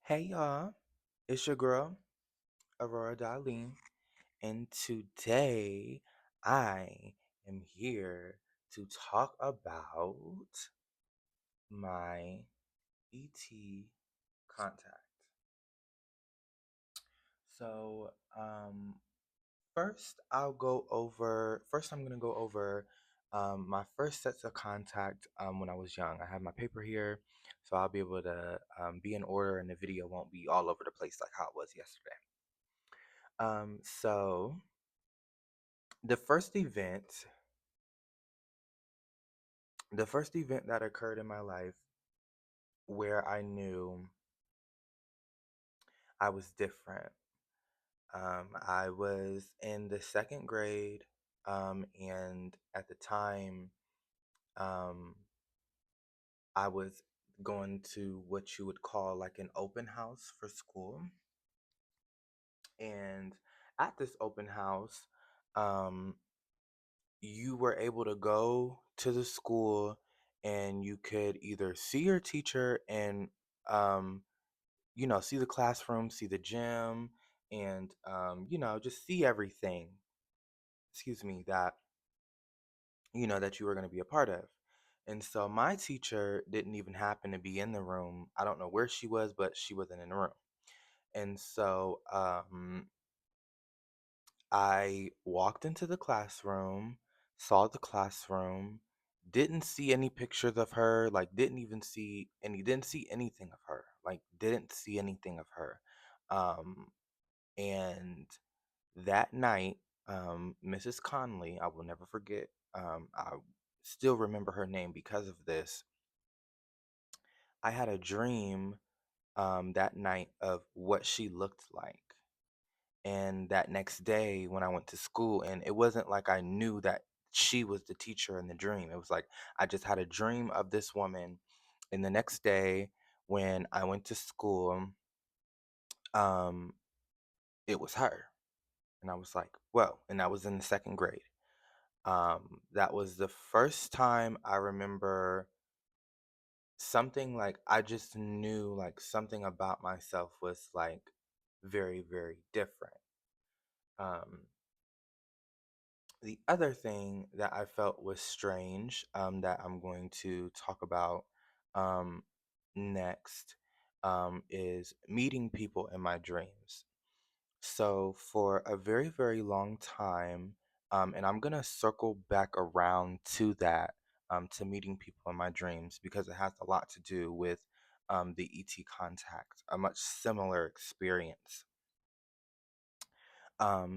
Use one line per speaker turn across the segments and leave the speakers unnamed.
Hey y'all, it's your girl, Aurora Darlene, and today I am here to talk about my ET contact. So, first I'm gonna go over my first sets of contact when I was young. I have my paper here, so I'll be able to be in order and the video won't be all over the place like how it was yesterday. So the first event, the first event that occurred in my life where I knew I was different. I was in the second grade, and at the time, um, I was going to what you would call like an open house for school. And at this open house, um, you were able to go to the school and you could either see your teacher and um, see the classroom, see the gym, and just see everything, excuse me, that you were going to be a part of. And so my teacher didn't even happen to be in the room. I don't know where she was, but she wasn't in the room. And so I walked into the classroom, saw the classroom, didn't see any pictures of her, like didn't see anything of her, like didn't see anything of her. Um, and that night, Mrs. Conley, I will never forget, I still remember her name because of this. I had a dream that night of what she looked like. And that next day when I went to school, and it wasn't like I knew that she was the teacher in the dream. It was like I just had a dream of this woman. And the next day when I went to school, um, it was her. And I was like, whoa. And I was in the second grade. That was the first time I remember something like I just knew like something about myself was like very, very different. Um, The other thing that I felt was strange, that I'm going to talk about um, next, is meeting people in my dreams. So, for a very, very long time, and I'm going to circle back around to that, to meeting people in my dreams, because it has a lot to do with the ET contact, a much similar experience.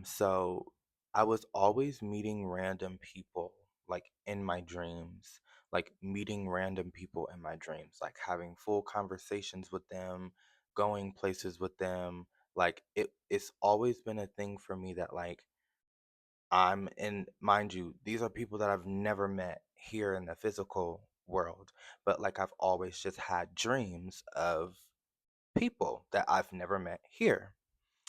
So I was always meeting random people like in my dreams, like meeting random people in my dreams, like having full conversations with them, going places with them. Like it's always been a thing for me that like I'm in, mind you, these are people that I've never met here in the physical world, but like I've always just had dreams of people that I've never met here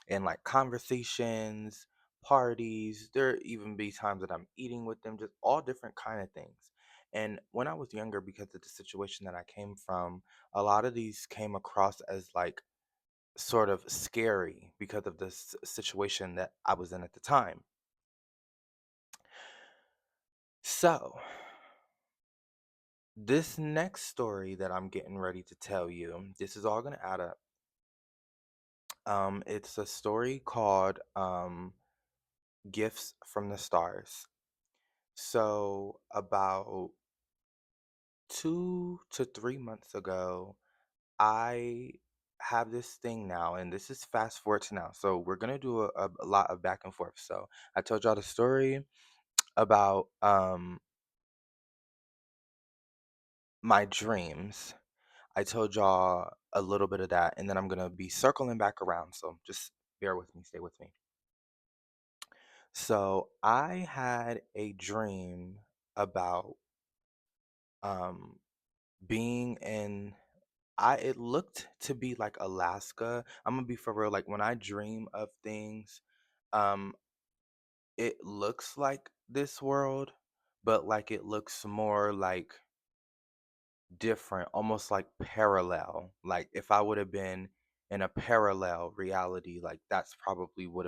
and like conversations, parties. There even be times that I'm eating with them, just all different kind of things. And when I was younger, because of the situation that I came from, a lot of these came across as like sort of scary because of this situation that I was in at the time. So, this next story that I'm getting ready to tell you, this is all going to add up. It's a story called Gifts from the Stars. So, about 2 to 3 months ago, I have this thing now, and this is fast forward to now. So, we're gonna do a lot of back and forth. So, I told y'all the story about my dreams. I told y'all a little bit of that, and then I'm gonna be circling back around. So, just bear with me, stay with me. So, I had a dream about um being in I it looked to be like Alaska. I'm gonna be for real. Like when I dream of things, um, it looks like this world, but like it looks more like different, almost like parallel. Like if I would have been in a parallel reality, like that's probably what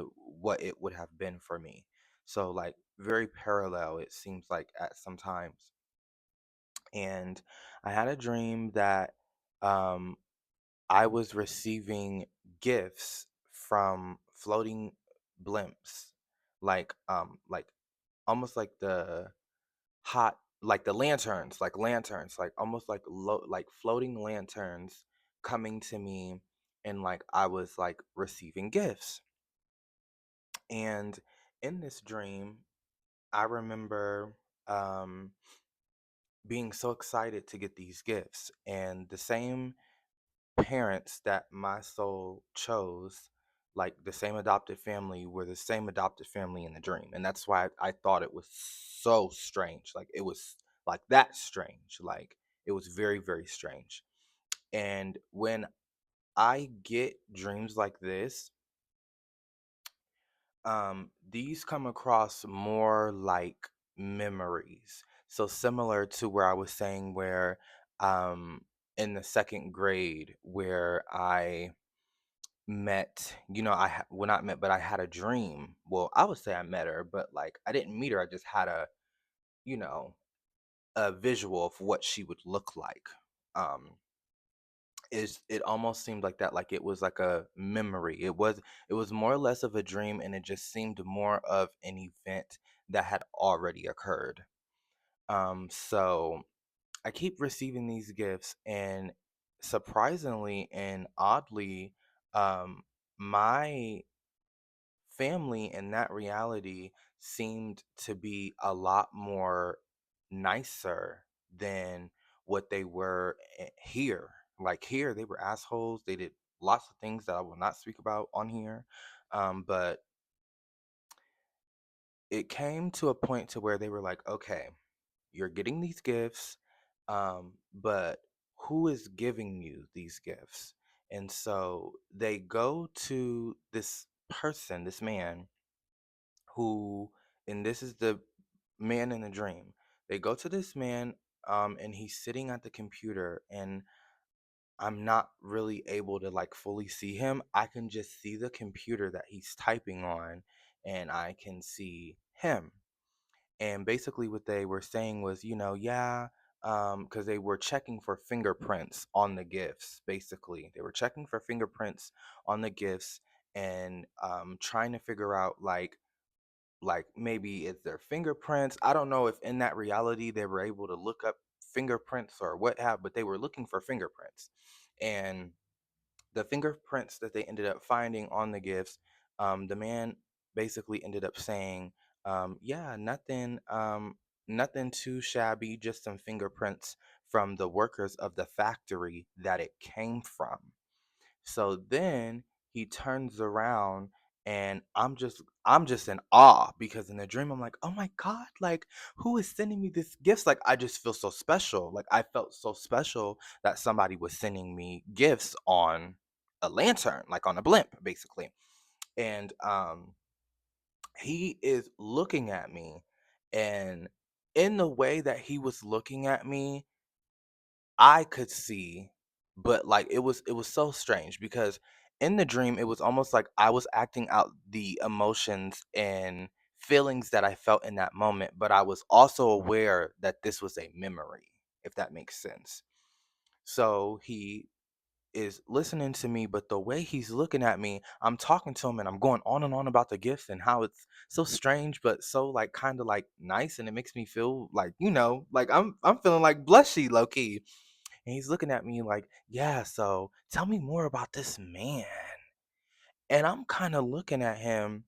it would have been for me. So like very parallel it seems like at some times. And I had a dream that um I was receiving gifts from floating blimps, like almost like the hot like the lanterns, like almost like like floating lanterns coming to me, and like I was like receiving gifts. And in this dream, I remember um being so excited to get these gifts, and the same parents that my soul chose, like the same adopted family, were the same adopted family in the dream. And that's why I thought it was so strange. Like it was like that strange. Like it was very, very strange. And when I get dreams like this, these come across more like memories. So similar to where I was saying where um in the second grade where I met, well, not met, but I had a dream. Well, I would say I met her, but like I didn't meet her. I just had you know, a visual of what she would look like. Um, is it almost seemed like that, like it was like a memory. It was more or less of a dream, and it just seemed more of an event that had already occurred. So I keep receiving these gifts, and surprisingly and oddly, my family in that reality seemed to be a lot more nicer than what they were here. Like here, they were assholes. They did lots of things that I will not speak about on here. But it came to a point to where they were like, okay, you're getting these gifts, but who is giving you these gifts? And so they go to this person, this man, who, and this is the man in the dream. They go to this man, and he's sitting at the computer, and I'm not really able to like fully see him. I can just see the computer that he's typing on, and I can see him. And basically, what they were saying was, yeah, because they were checking for fingerprints on the gifts. Basically, they were checking for fingerprints on the gifts, and trying to figure out like maybe it's their fingerprints. I don't know if in that reality they were able to look up fingerprints or what have, but they were looking for fingerprints. And the fingerprints that they ended up finding on the gifts, the man basically ended up saying, yeah, nothing too shabby, just some fingerprints from the workers of the factory that it came from. So then he turns around, and I'm just in awe, because in the dream I'm like, "Oh my god, like who is sending me this gifts?" Like I just feel so special. Like I felt so special that somebody was sending me gifts on a lantern, like on a blimp basically. And he is looking at me, and in the way that he was looking at me, I could see, but like it was so strange, because in the dream it was almost like I was acting out the emotions and feelings that I felt in that moment, but I was also aware that this was a memory, if that makes sense. So he is listening to me, but the way he's looking at me, I'm talking to him and I'm going on and on about the gifts and how it's so strange, but so like kind of like nice, and it makes me feel like, like I'm feeling like blushy low key. And he's looking at me like, yeah, so tell me more about this man. And I'm kind of looking at him,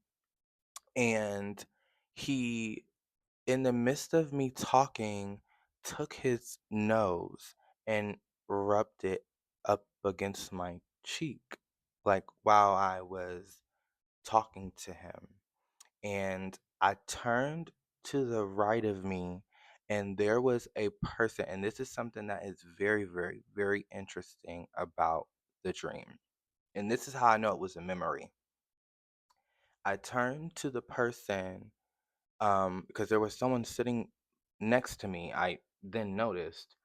and he, in the midst of me talking, took his nose and rubbed it up against my cheek, like while I was talking to him. And I turned to the right of me, and there was a person. And this is something that is very, very, very interesting about the dream. And this is how I know it was a memory. I turned to the person, because there was someone sitting next to me. I then noticed.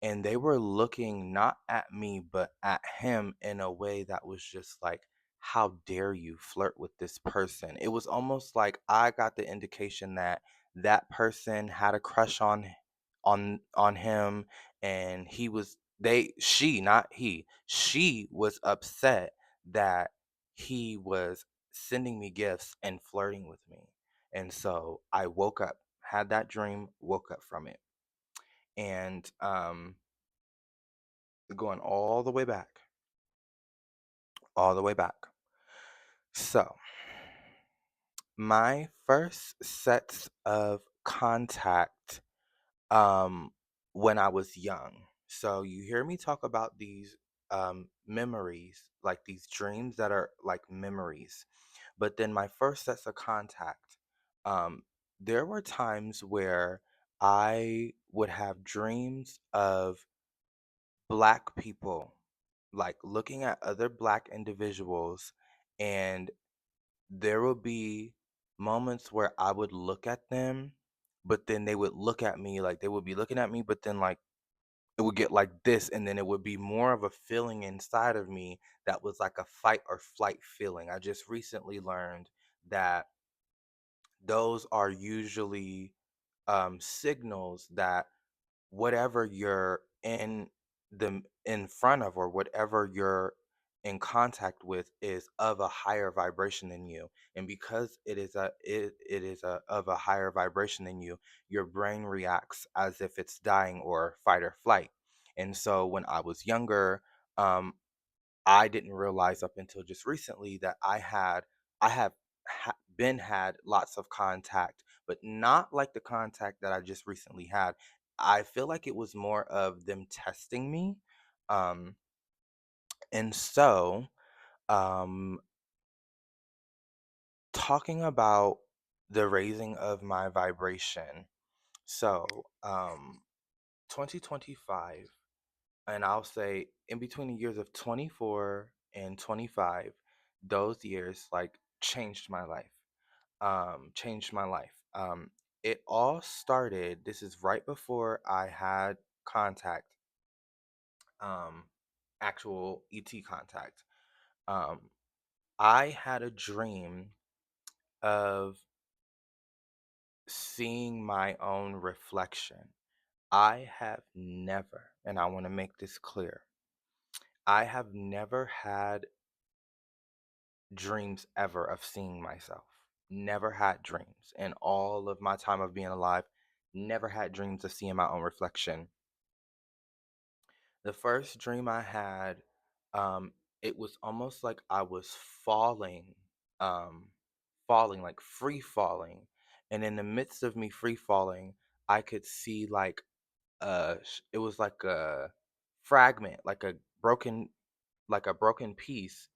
and they were looking not at me but at him in a way that was just like, how dare you flirt with this person? It was almost like I got the indication that that person had a crush on him, and he was they she not he she was upset that he was sending me gifts and flirting with me. And so I woke up, had that dream, woke up from it. And going all the way back. So, my first sets of contact um when I was young. So, you hear me talk about these memories, like these dreams that are like memories. But then my first sets of contact, um there were times where I would have dreams of black people, like looking at other black individuals, and there would be moments where I would look at them, but then they would look at me, like they would be looking at me, but then like it would get like this, and then it would be more of a feeling inside of me that was like a fight or flight feeling. I just recently learned that those are usually signals that whatever you're in front of, or whatever you're in contact with, is of a higher vibration than you. And because it is of a higher vibration than you, your brain reacts as if it's dying or fight or flight. And so when I was younger, um I didn't realize up until just recently that I have been had lots of contact, but not like the contact that I just recently had. I feel like it was more of them testing me. Um, and so, um, talking about the raising of my vibration. So, 2025, and I'll say in between the years of 24 and 25, those years like changed my life. Changed my life. It all started, this is right before I had contact, um, actual ET contact. Um, I had a dream of seeing my own reflection. I have never, and I want to make this clear, I have never had dreams ever of seeing myself. Never had dreams in all of my time of being alive. Never had dreams of seeing my own reflection. The first dream I had, it was almost like I was falling, um, falling, like free falling. And in the midst of me free falling, I could see like it was like a fragment, like a broken piece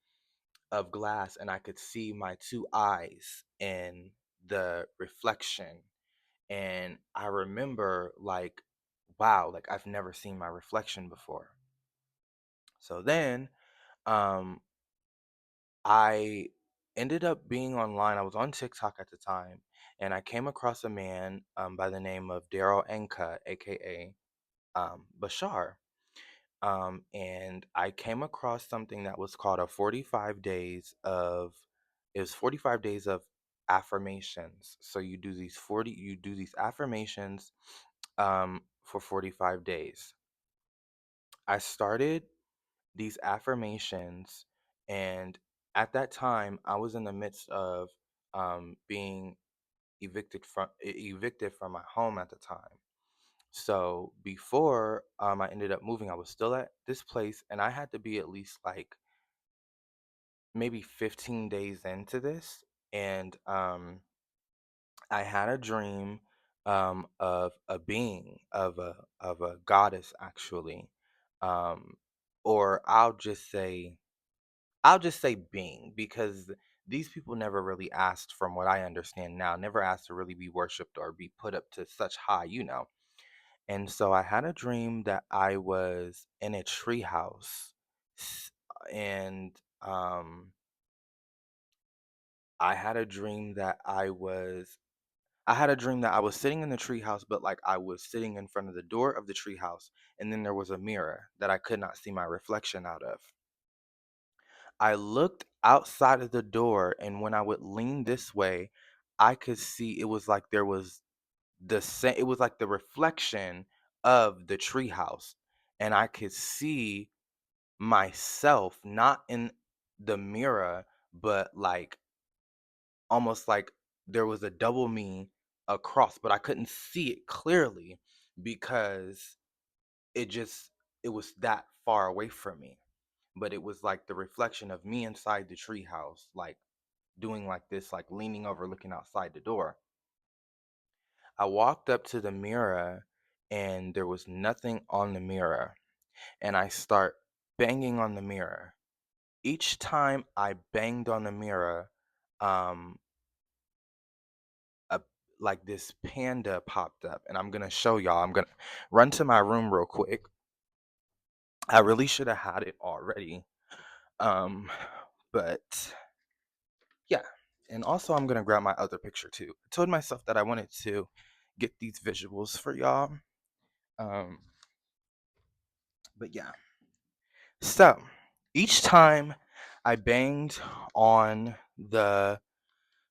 of glass, and I could see my two eyes in the reflection. And I remember like, wow, like I've never seen my reflection before. So then um I ended up being online. I was on TikTok at the time, and I came across a man by the name of Daryl Enka, aka Bashar. And I came across something that was called a 45 days of, it was 45 days of affirmations. So you do these affirmations for 45 days. I started these affirmations, and at that time I was in the midst of being evicted from my home at the time. So before I ended up moving, I was still at this place, and I had to be at least like maybe 15 days into this. And I had a dream of a being, of a goddess actually, um, or I'll just say being, because these people never really asked, from what I understand now, never asked to really be worshipped or be put up to such high. And so I had a dream that I was in a treehouse, and I had a dream that I was I had a dream that I was sitting in the treehouse, but like I was sitting in front of the door of the treehouse, and then there was a mirror that I could not see my reflection out of. I looked outside of the door, and when I would lean this way, I could see it was like there was the same. It was like the reflection of the treehouse, and I could see myself not in the mirror, but like almost like there was a double me across, but I couldn't see it clearly because it just it was that far away from me. But it was like the reflection of me inside the treehouse, like doing like this, like leaning over, looking outside the door. I walked up to the mirror and there was nothing on the mirror. And I start banging on the mirror. Each time I banged on the mirror, um, a like this panda popped up, and I'm gonna show y'all. I'm gonna run to my room real quick. I really should have had it already. Um, but yeah. And also I'm gonna grab my other picture too. I told myself that I wanted to get these visuals for y'all. Um, but yeah. So each time I banged on the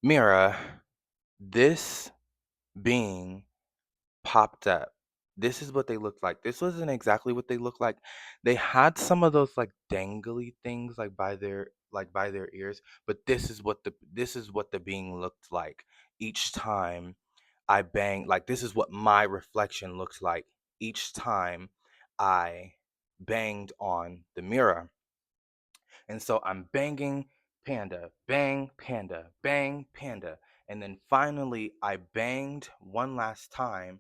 mirror, this being popped up. This is what they looked like. This wasn't exactly what they looked like. They had some of those like dangly things like by their ears, but this is what the being looked like each time I banged. Like this is what my reflection looked like each time I banged on the mirror. And so I'm banging panda, bang panda, bang panda. And then finally I banged one last time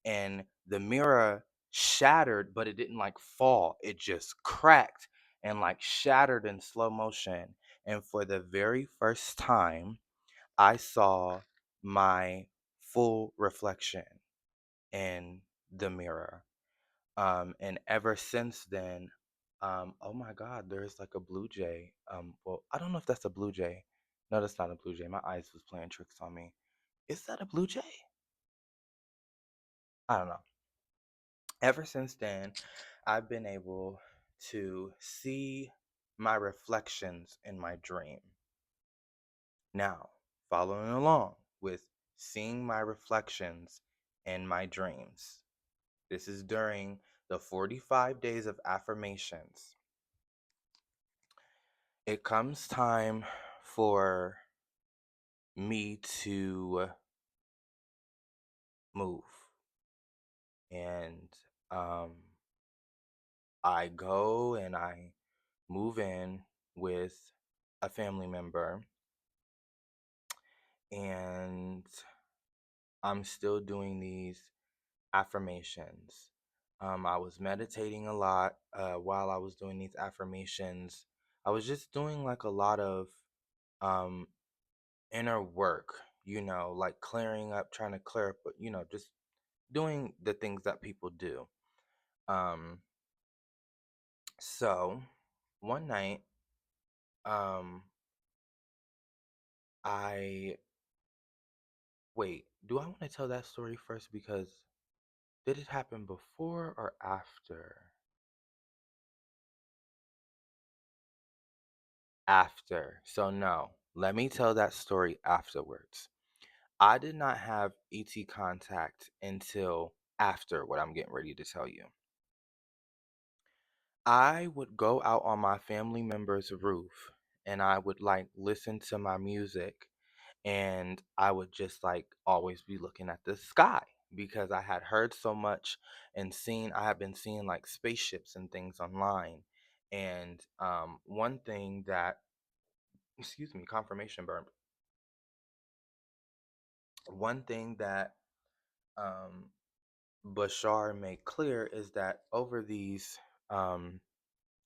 and the mirror shattered, but it didn't like fall. It just cracked and like shattered in slow motion. And for the very first time, I saw my full reflection in the mirror. And ever since then, oh my God, there's like a blue jay. Well, I don't know if that's a blue jay. No, that's not a blue jay. My eyes was playing tricks on me. Is that a blue jay? I don't know. Ever since then, I've been able to see my reflections in my dream. Now, following along with seeing my reflections in my dreams. This is during the 45 days of affirmations. It comes time for me to move. And um, I go and I move in with a family member, and I'm still doing these affirmations. I was meditating a lot while I was doing these affirmations. I was just doing like a lot of um, inner work, like clearing up, trying to clear up, just doing the things that people do. Um, so one night, um, I do I want to tell that story first because did it happen before or after? After. So no, let me tell that story afterwards. I did not have ET contact until after what I'm getting ready to tell you. I would go out on my family member's roof and I would like listen to my music and I would just like always be looking at the sky because I had heard so much and I have been seeing like spaceships and things online. And one thing that, excuse me, confirmation burp. One thing that um, Bashar made clear is that um,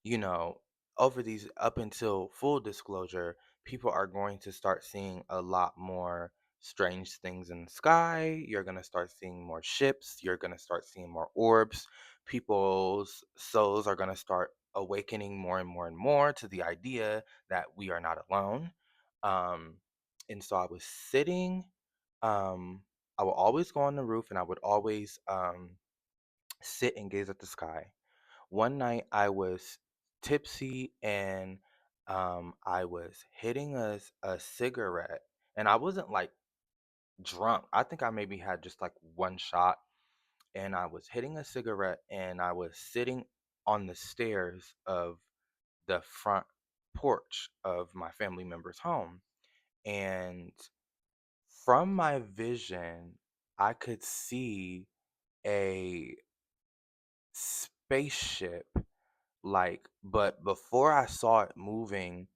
you know, over these up until full disclosure, people are going to start seeing a lot more strange things in the sky. You're going to start seeing more ships. You're going to start seeing more orbs. People's souls are going to start awakening more and more and more to the idea that we are not alone. Um, and so um, I would always go on the roof and I would always sit and gaze at the sky. One night I was tipsy and I was hitting a cigarette, and I wasn't like drunk. I think I maybe had just like one shot, and I was hitting a cigarette and I was sitting on the stairs of the front porch of my family member's home. And from my vision, I could see a spaceship, like, but before I saw it moving,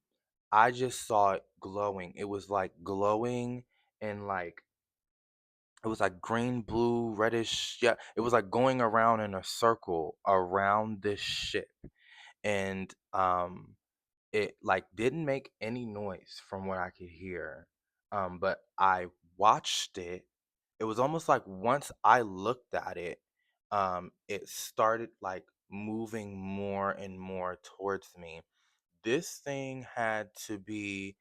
I just saw it glowing. It was like glowing, and like it was like green, blue, reddish. Yeah, it was like going around in a circle around this ship. And it like didn't make any noise from what I could hear. But I watched it. It was almost like once I looked at it, it started like moving more and more towards me. This thing had to be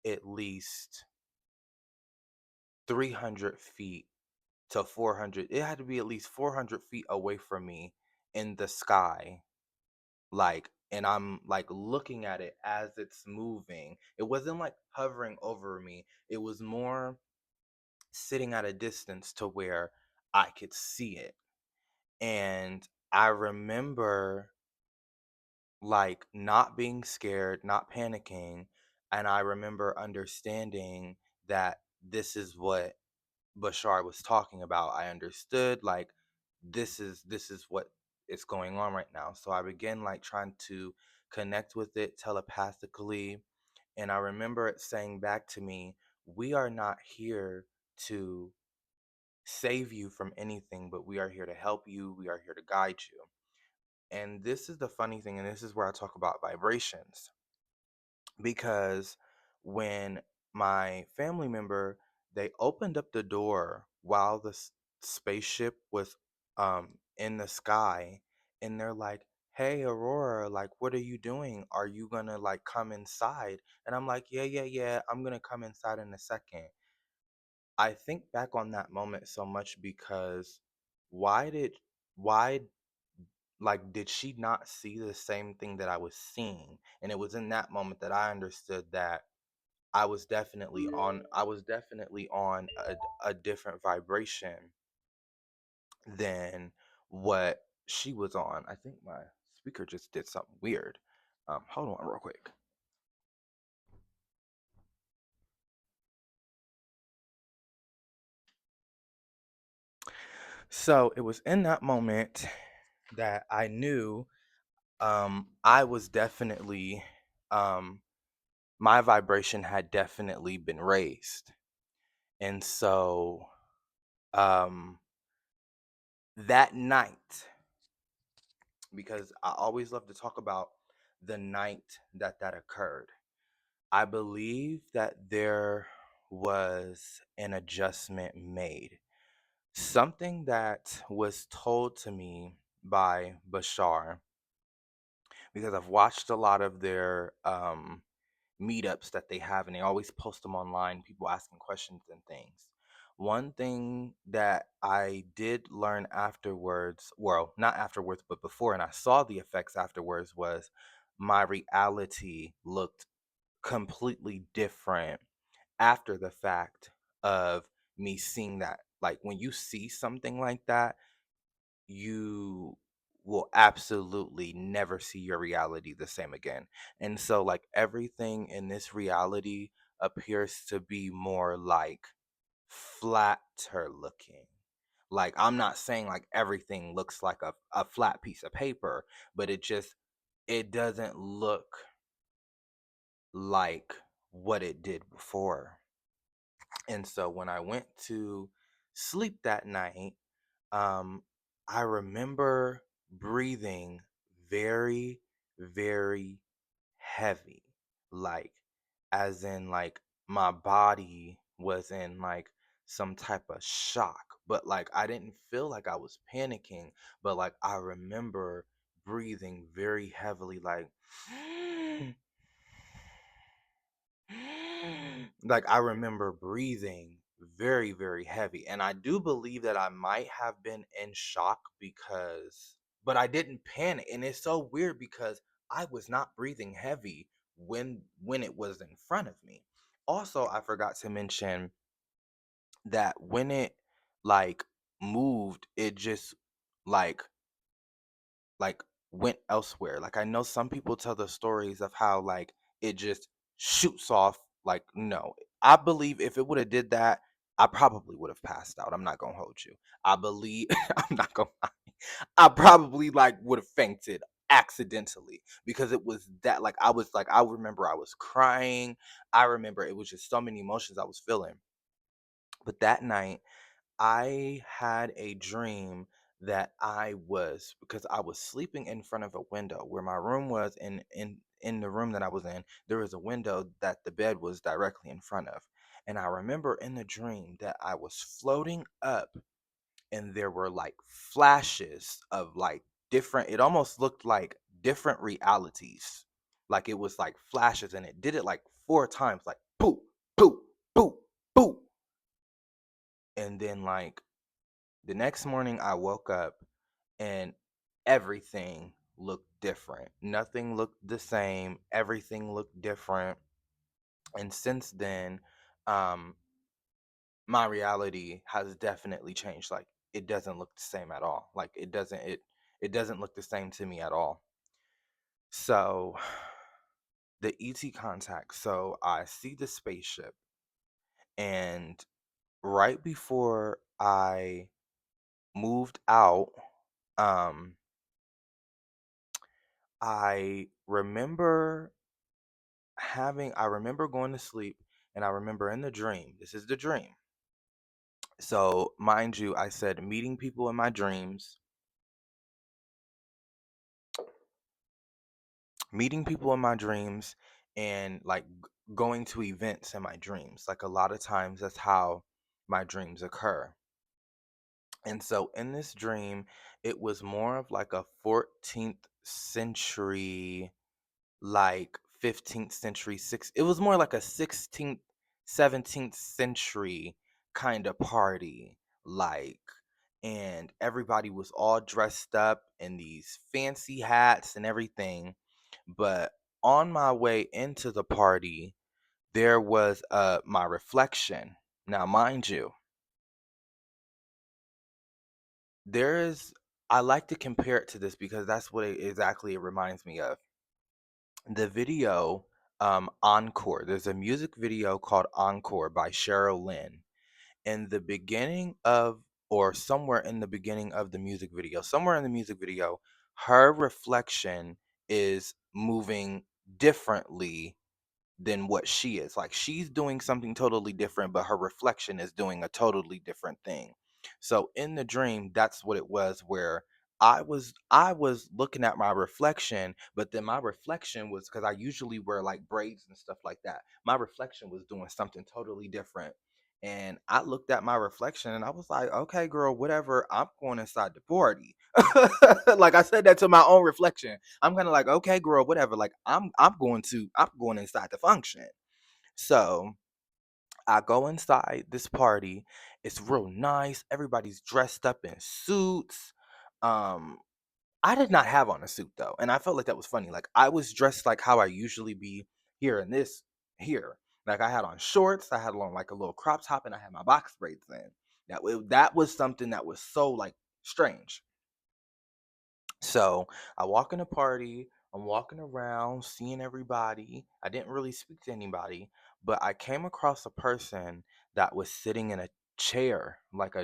at least 300 feet to 400. It had to be at least 400 feet away from me in the sky. Like, and I'm like looking at it as it's moving. It wasn't like hovering over me, it was more sitting at a distance to where I could see it. And I remember like not being scared, not panicking. And I remember understanding that this is what Bashar was talking about. I understood like this is what is going on right now. So I began like trying to connect with it telepathically, and I remember it saying back to me, "We are not here to save you from anything, but we are here to help you. We are here to guide you." And this is the funny thing, and this is where I talk about vibrations, because when my family member, they opened up the door while the spaceship was in the sky, and they're like, "Hey Aurora, like what are you doing? Are you gonna like come inside?" And I'm like, "Yeah, yeah, yeah, I'm gonna come inside in a second." I think back on that moment so much because why did why like did she not see the same thing that I was seeing? And it was in that moment that I understood that I was definitely on a different vibration than what she was on. I think my speaker just did something weird. Hold on real quick. So it was in that moment that I knew I was definitely um my vibration had definitely been raised. And so um that night, because I always love to talk about the night that that occurred. I believe that there was an adjustment made. Something that was told to me by Bashar, because I've watched a lot of their meetups that they have, and they always post them online, people asking questions and things. One thing that I did learn afterwards, well, not afterwards, but before, and I saw the effects afterwards, was my reality looked completely different after the fact of me seeing that. Like when you see something like that, you will absolutely never see your reality the same again. And so, like, everything in this reality appears to be more like flatter looking. Like, I'm not saying like everything looks like a flat piece of paper, but it doesn't look like what it did before. And so when I went to sleep that night, um, I remember breathing very, very heavy, like, as in, like, my body was in like some type of shock, but like I didn't feel like I was panicking, but like I remember breathing very heavily, like, like I remember breathing very, very heavy. And I do believe that I might have been in shock because, but I didn't panic. And it's so weird because I was not breathing heavy when it was in front of me. Also, I forgot to mention that when it like moved, it just like like went elsewhere. Like I know some people tell the stories of how like it just shoots off. Like no, I believe if it would have did that, I probably would have passed out. I'm not gonna hold you. I believe I'm not gonna. I probably like would have fainted accidentally because it was that like I remember I was crying. I remember it was just so many emotions I was feeling. But that night I had a dream that because I was sleeping in front of a window where my room was in the room that I was in, there was a window that the bed was directly in front of. And I remember in the dream that I was floating up and there were like flashes of like different it almost looked like different realities. Like it was like flashes and it did it like four times like poof, poof, poof, poof. And then like the next morning, I woke up and everything looked different. Nothing looked the same. Everything looked different. And since then, um, my reality has definitely changed. Like it doesn't look the same at all. Like it doesn't look the same to me at all. So the ET contact. So I see the spaceship, and right before I moved out, um, I remember going to sleep and I remember in the dream, this is the dream. So, mind you, I said meeting people in my dreams, meeting people in my dreams and like going to events in my dreams. Like a lot of times that's how my dreams occur. And so in this dream, it was more of like a 14th century like 15th century six it was more like a 16th 17th century kind of party like, and everybody was all dressed up in these fancy hats and everything. But on my way into the party there was my reflection. Now mind you, there is I like to compare it to this because that's what exactly it reminds me of. The video, Encore. There's a music video called Encore by Cheryl Lynn. In the beginning of, or somewhere in the beginning of the music video, somewhere in the music video, her reflection is moving differently than what she is. Like she's doing something totally different, but her reflection is doing a totally different thing. So in the dream, that's what it was where I was looking at my reflection, but then my reflection was because I usually wear like braids and stuff like that. My reflection was doing something totally different. And I looked at my reflection and I was like, okay, girl, whatever. I'm going inside the party. Like I said that to my own reflection. I'm kind of like, okay, girl, whatever. Like I'm going inside the function. So I go inside this party. It's real nice. Everybody's dressed up in suits. Um, I did not have on a suit though, and I felt like that was funny. Like I was dressed like how I usually be here in this here. Like I had on shorts, I had on like a little crop top, and I had my box braids in. That was something that was so like strange. So I walk in a party, I'm walking around, seeing everybody. I didn't really speak to anybody, but I came across a person that was sitting in a chair, like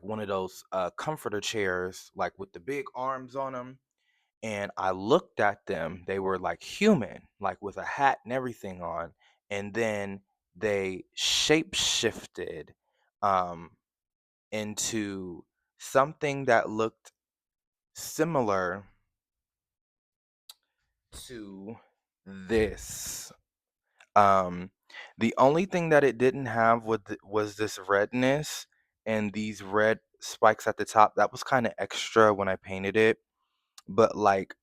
one of those comforter chairs, like with the big arms on them. And I looked at them. They were like human, like with a hat and everything on. And then they shape shifted um, into something that looked similar to this. Um, the only thing that it didn't have was this redness and these red spikes at the top. That was kind of extra when I painted it. But like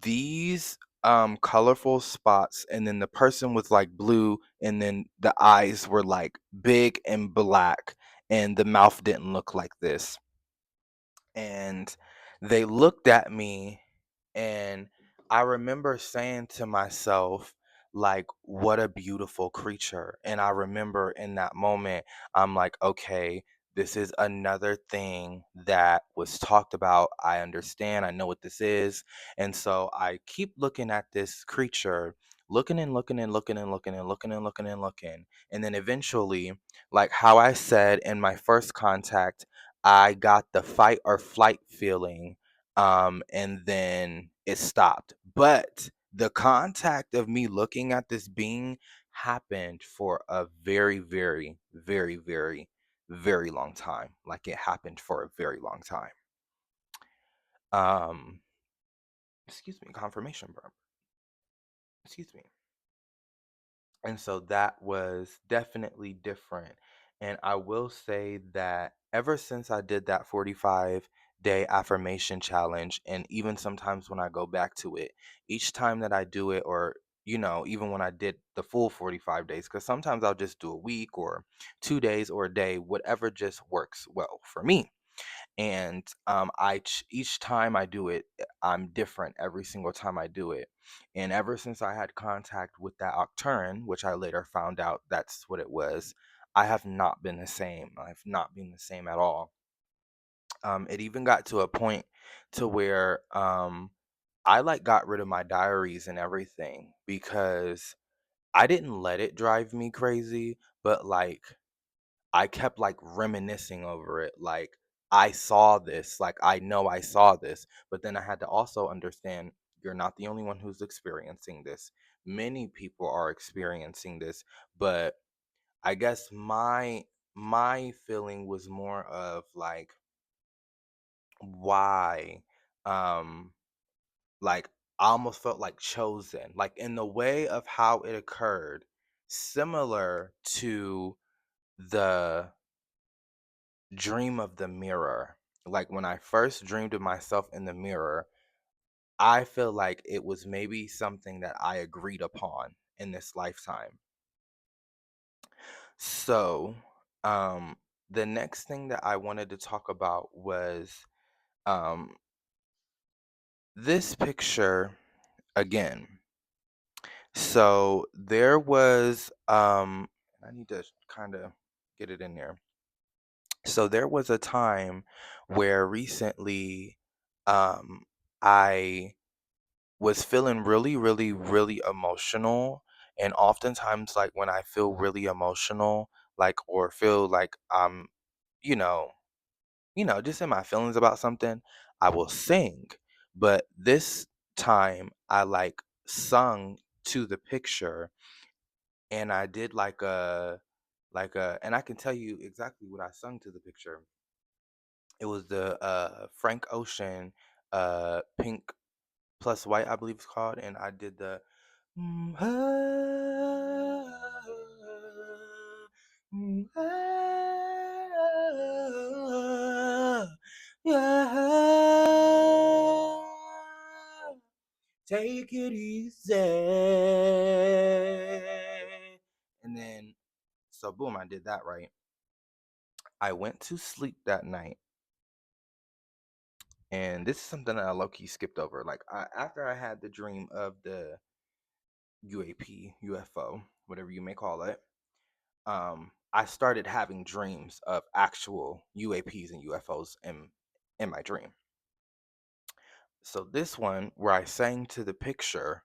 these colorful spots, and then the person was like blue, and then the eyes were like big and black, and the mouth didn't look like this. And they looked at me, and I remember saying to myself, like, what a beautiful creature. And I remember in that moment, I'm like, okay, this is another thing that was talked about. I understand, I know what this is. And so I keep looking at this creature, looking and looking and looking and looking and looking and looking and looking. And then eventually, like how I said in my first contact, I got the fight or flight feeling, and then it stopped. But the contact of me looking at this being happened for a very, very, very, very, very long time. Like it happened for a very long time. Um, excuse me, confirmation burp. Excuse me. And so that was definitely different. And I will say that ever since I did that 45-day affirmation challenge, and even sometimes when I go back to it, each time that I do it, or, even when I did the full 45 days, because sometimes I'll just do a week or 2 days or a day, whatever just works well for me. And each time I do it, I'm different every single time I do it. And ever since I had contact with that Octurne, which I later found out that's what it was, I have not been the same. I've not been the same at all. It even got to a point to where I like got rid of my diaries and everything because I didn't let it drive me crazy, but like I kept like reminiscing over it. Like, I saw this, like, I know I saw this. But then I had to also understand you're not the only one who's experiencing this. Many people are experiencing this. But I guess my feeling was more of like, why? Um, like, I almost felt like chosen, like in the way of how it occurred, similar to the dream of the mirror. Like when I first dreamed of myself in the mirror, I feel like it was maybe something that I agreed upon in this lifetime. So, um, the next thing that I wanted to talk about was um, this picture again. So there was, I need to kind of get it in there. So there was a time where recently, um, I was feeling really, really, really emotional. And oftentimes, like when I feel really emotional, like or feel like you know, just in my feelings about something, I will sing. But this time, I like sung to the picture, and I did and I can tell you exactly what I sung to the picture. It was the Frank Ocean Pink Plus White, I believe it's called, and I did the mm, ah, yeah, take it easy. And then, so boom, I did that right. I went to sleep that night, and this is something that I low key skipped over. Like after I had the dream of the UAP, UFO, whatever you may call it, I started having dreams of actual UAPs and UFOs in my dream. So this one, where I sang to the picture,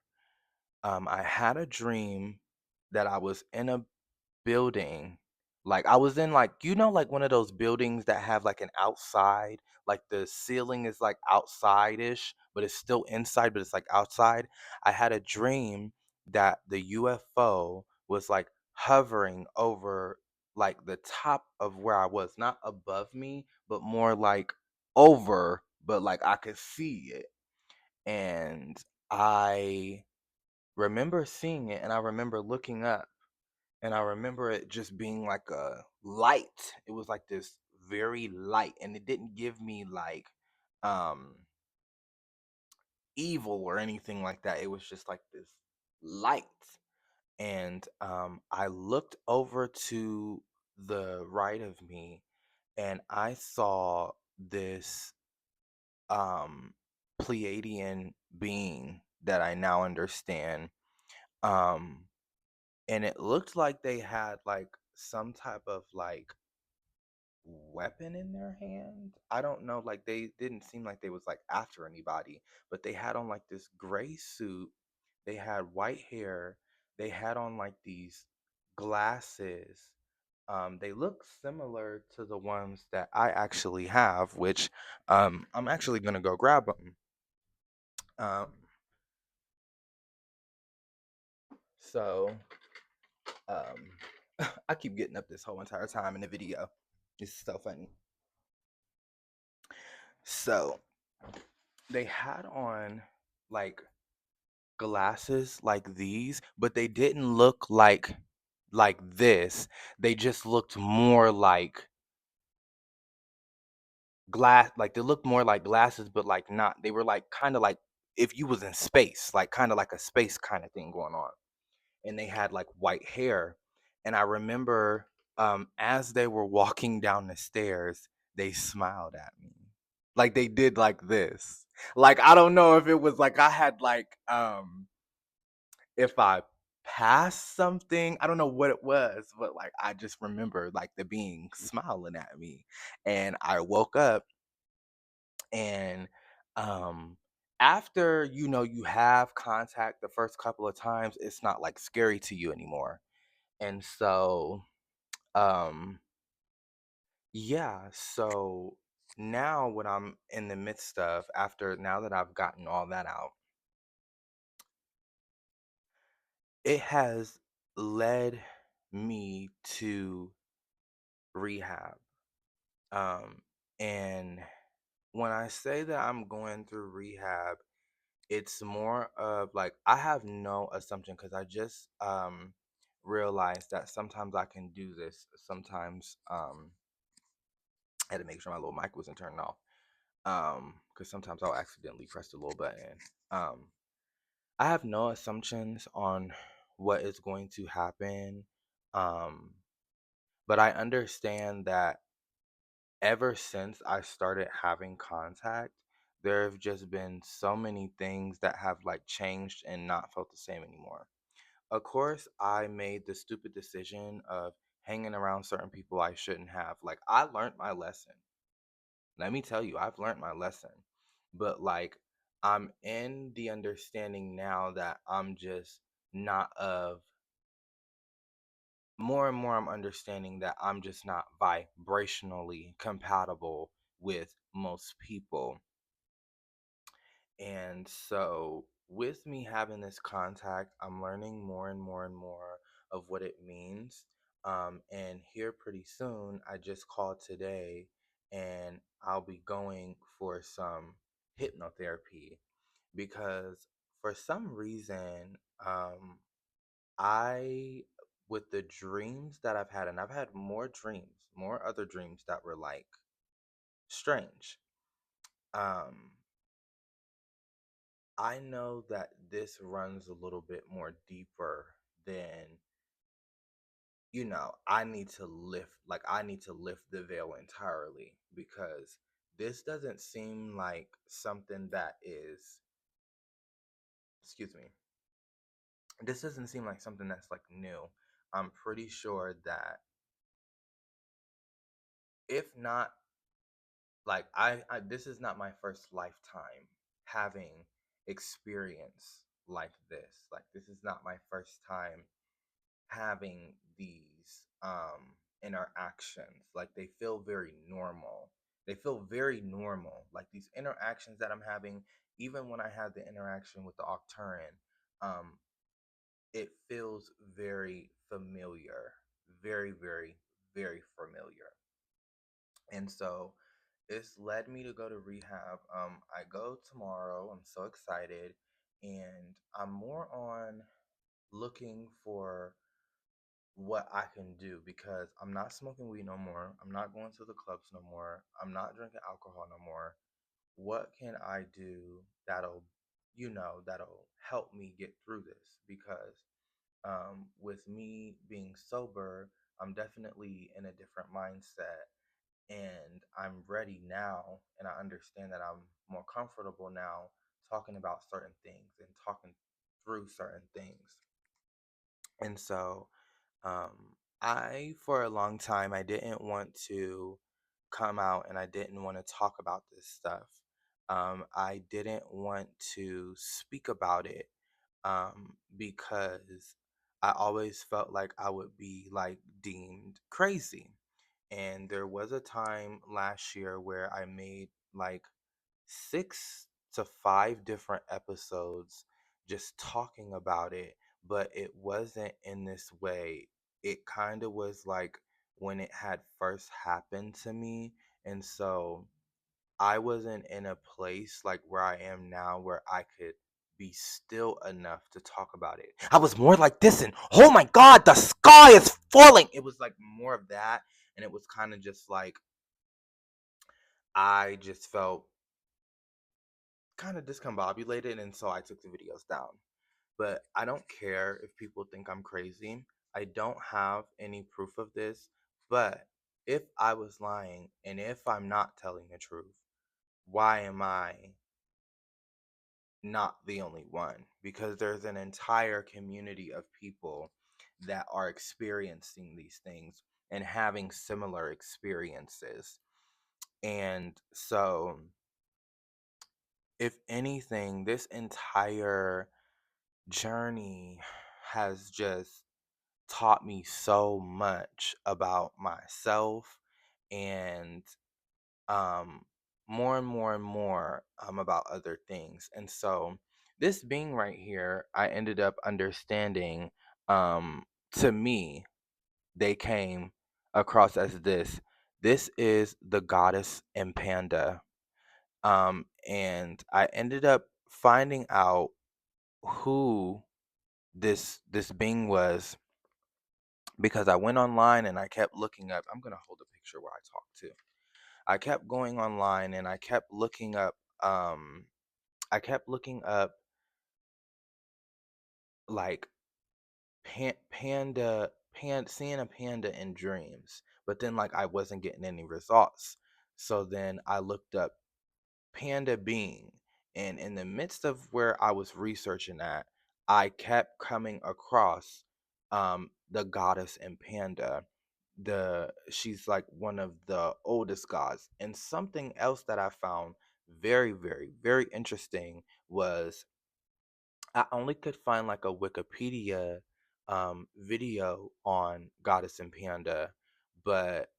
I had a dream that I was in a building. Like I was in like like one of those buildings that have like an outside, like the ceiling is like outside-ish, but it's still inside, but it's like outside. I had a dream that the UFO was like hovering over like the top of where I was, not above me, but more like over, but like I could see it. And I remember seeing it, and I remember looking up, and I remember it just being like a light. It was like this very light, and it didn't give me like um evil or anything like that. It was just like this light. And I looked over to the right of me, and I saw this um Pleiadian being that I now understand. Um and it looked like they had like some type of like weapon in their hand. I don't know, like they didn't seem like they was like after anybody, but they had on like this gray suit. They had white hair. They had on like these glasses. They look similar to the ones that I actually have, which I'm actually gonna go grab them. Um, so I keep getting up this whole entire time in the video. It's so funny. So they had on like glasses like these, but they didn't look like this. They just looked more like glass, like they looked more like glasses, but like not. They were like kind of like if you was in space, like kind of like a space kind of thing going on. And they had like white hair. And I remember as they were walking down the stairs, they smiled at me. Like they did like this. Like I don't know if it was like I had like if I passed something, I don't know what it was, but like I just remember like the being smiling at me. And I woke up, and um after you have contact the first couple of times, it's not like scary to you anymore. And so um yeah, so now what I'm in the midst of, after now that I've gotten all that out, it has led me to rehab. Um, and when I say that I'm going through rehab, it's more of like I have no assumption because I just realized that sometimes I can do this. Sometimes I had to make sure my little mic wasn't turned off. Because sometimes I'll accidentally press the little button. Um, I have no assumptions on what is going to happen. Um, but I understand that ever since I started having contact, there have just been so many things that have like changed and not felt the same anymore. Of course, I made the stupid decision of hanging around certain people I shouldn't have. Like, I learned my lesson. Let me tell you, I've learned my lesson. But, like, I'm in the understanding now that I'm just not of more and more. I'm understanding that I'm just not vibrationally compatible with most people. And so, with me having this contact, I'm learning more and more and more of what it means. And here pretty soon, I just called today, and I'll be going for some hypnotherapy because for some reason, I, with the dreams that I've had, and I've had more dreams, more other dreams that were like strange. Um, I know that this runs a little bit more deeper than, I need to lift the veil entirely because this doesn't seem like something that is, excuse me, this doesn't seem like something that's like new. I'm pretty sure that if not, like I this is not my first lifetime having experience like this. Like this is not my first time having these interactions. Like they feel very normal. They feel very normal. Like these interactions that I'm having, even when I had the interaction with the Octurian, um, it feels very familiar. Very, very, very familiar. And so it's led me to go to rehab. I go tomorrow. I'm so excited. And I'm more on looking for what I can do because I'm not smoking weed no more. I'm not going to the clubs no more. I'm not drinking alcohol no more. What can I do that'll that'll help me get through this because with me being sober, I'm definitely in a different mindset and I'm ready now and I understand that I'm more comfortable now talking about certain things and talking through certain things. And so for a long time, I didn't want to come out and I didn't want to talk about this stuff. I didn't want to speak about it because I always felt like I would be like deemed crazy. And there was a time last year where I made like 6 to 5 different episodes just talking about it, but it wasn't in this way. It kind of was like when it had first happened to me. And so I wasn't in a place like where I am now where I could be still enough to talk about it. I was more like this and oh my god, the sky is falling. It was like more of that. And it was kind of just like I just felt kind of discombobulated. And so I took the videos down. But I don't care if people think I'm crazy. I don't have any proof of this. But if I was lying and if I'm not telling the truth, why am I not the only one? Because there's an entire community of people that are experiencing these things and having similar experiences. And so, if anything, this entire journey has just taught me so much about myself and um more and more and more about other things. And so this being right here, I ended up understanding um to me they came across as this is the goddess and panda. And I ended up finding out who this being was because I went online and I kept looking up. I'm gonna hold a picture where I talk to. I kept going online and I kept looking up. I kept looking up like seeing a panda in dreams, but then like I wasn't getting any results. So then I looked up panda being, and in the midst of where I was researching at, I kept coming across the goddess and panda. She's like one of the oldest gods. And something else that I found very, very, very interesting was I only could find like a Wikipedia video on goddess and panda, but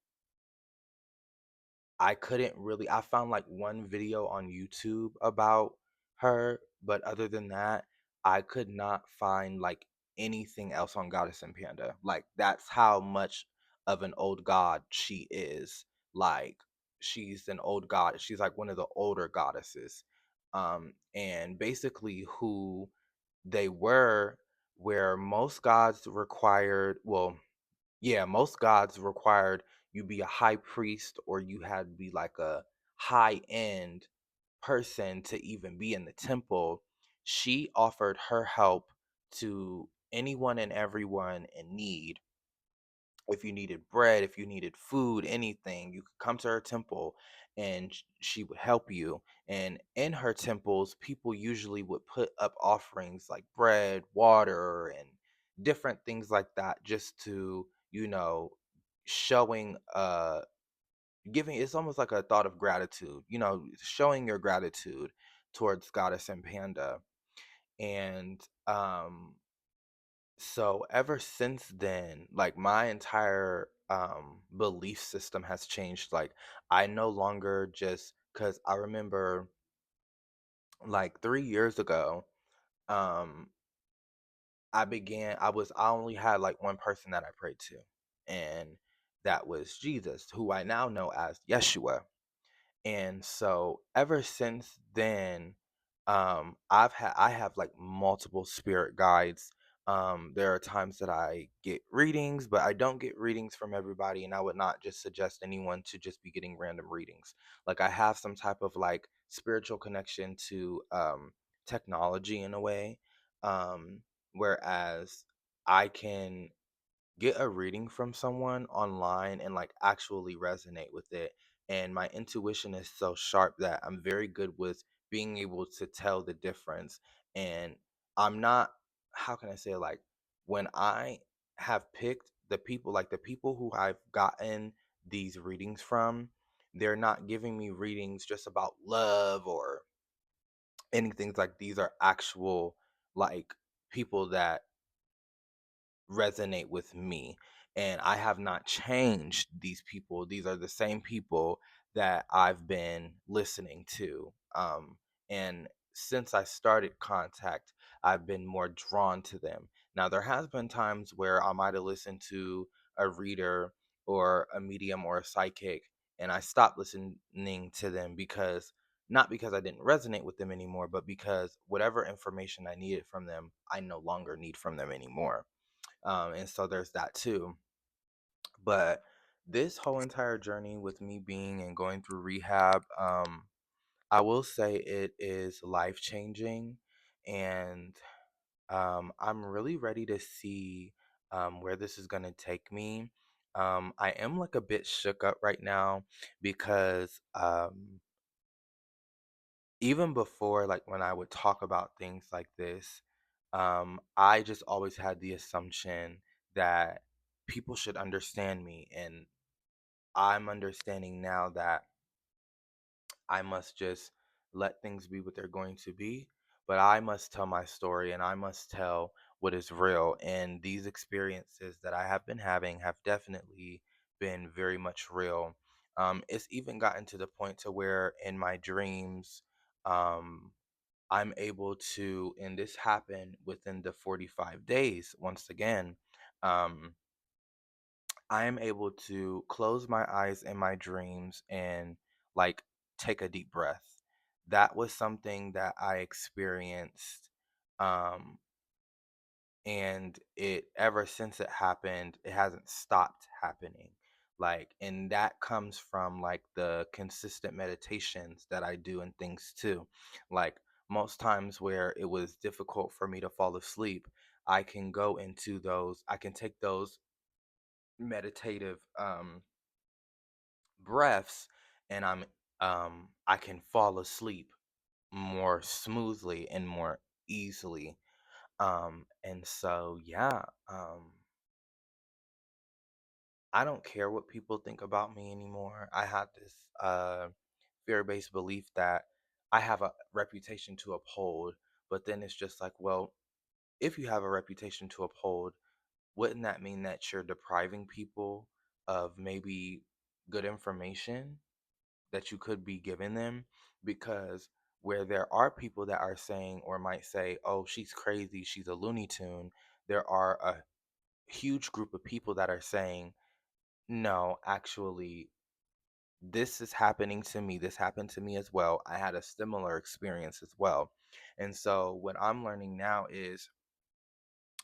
I couldn't really I found like one video on YouTube about her, but other than that, I could not find like anything else on Goddess and Panda. Like that's how much of an old god she is. Like she's an old god. She's like one of the older goddesses. And basically who they were where most gods required, well, yeah, most gods required you be a high priest or you had to be like a high end person to even be in the temple. She offered her help to anyone and everyone in need. If you needed bread, if you needed food, anything, you could come to her temple and she would help you. And in her temples, people usually would put up offerings like bread, water, and different things like that just to, showing giving it's almost like a thought of gratitude, showing your gratitude towards Goddess and Panda. And so ever since then, like my entire belief system has changed. Like I no longer just cuz I remember like 3 years ago, um I only had like one person that I prayed to, and that was Jesus, who I now know as Yeshua. And so ever since then, I have like multiple spirit guides. There are times that I get readings, but I don't get readings from everybody, and I would not just suggest anyone to just be getting random readings. Like I have some type of like spiritual connection to technology in a way. Um, Whereas I can get a reading from someone online and like actually resonate with it. And my intuition is so sharp that I'm very good with being able to tell the difference. And I'm not, how can I say, like, when I have picked the people, like the people who I've gotten these readings from, they're not giving me readings just about love or anything. Like, these are actual, like, people that resonate with me, and I have not changed these people. These are the same people that I've been listening to. And since I started Contact, I've been more drawn to them. Now there has been times where I might have listened to a reader or a medium or a psychic, and I stopped listening to them because, not because I didn't resonate with them anymore, but because whatever information I needed from them, I no longer need from them anymore. And so there's that too. But this whole entire journey with me being and going through rehab, I will say it is life changing, and I'm really ready to see where this is gonna take me. I am like a bit shook up right now because even before, like when I would talk about things like this, I just always had the assumption that people should understand me. And I'm understanding now that I must just let things be what they're going to be. But I must tell my story and I must tell what is real. And these experiences that I have been having have definitely been very much real. It's even gotten to the point to where in my dreams, um, I'm able to, and this happened within the 45 days once again. Um, I am able to close my eyes in my dreams and like take a deep breath. That was something that I experienced. Um, and it, ever since it happened, it hasn't stopped happening. Like, and that comes from like the consistent meditations that I do and things too. Like, most times where it was difficult for me to fall asleep, I can go into those, I can take those meditative breaths, and I can fall asleep more smoothly and more easily. And so yeah, I don't care what people think about me anymore. I had this fear-based belief that I have a reputation to uphold, but then it's just like, well, if you have a reputation to uphold, wouldn't that mean that you're depriving people of maybe good information that you could be giving them? Because where there are people that are saying or might say, oh, she's crazy, she's a Looney Tune, there are a huge group of people that are saying, no, actually, this is happening to me. This happened to me as well. I had a similar experience as well. And so, what I'm learning now is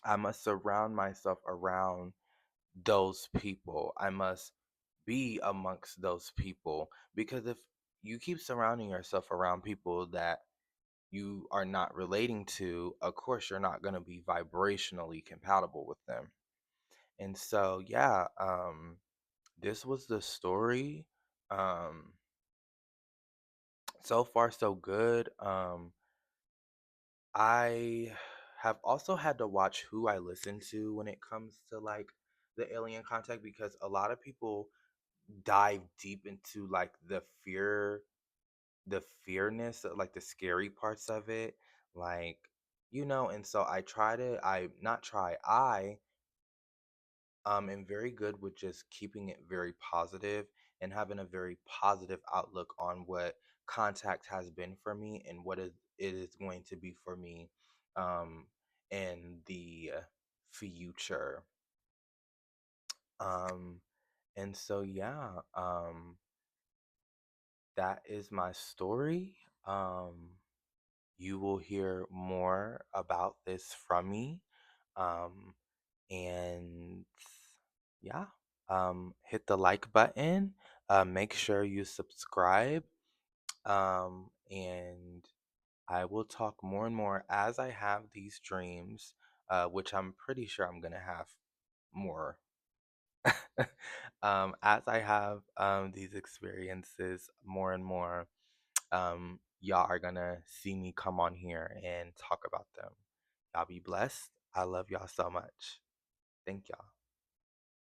I must surround myself around those people. I must be amongst those people, because if you keep surrounding yourself around people that you are not relating to, of course you're not going to be vibrationally compatible with them. And so yeah, this was the story. Um so far so good. I have also had to watch who I listen to when it comes to like the alien contact, because a lot of people dive deep into like the fearness, like the scary parts of it, like, and so I try to, I not try, I am very good with just keeping it very positive and having a very positive outlook on what contact has been for me and what it is going to be for me um in the future. um and so yeah, that is my story. You will hear more about this from me. Um, and yeah, hit the like button. Make sure you subscribe. And I will talk more and more as I have these dreams, which I'm pretty sure I'm gonna have more. As I have these experiences more and more, y'all are gonna see me come on here and talk about them. Y'all be blessed. I love y'all so much. Thank y'all.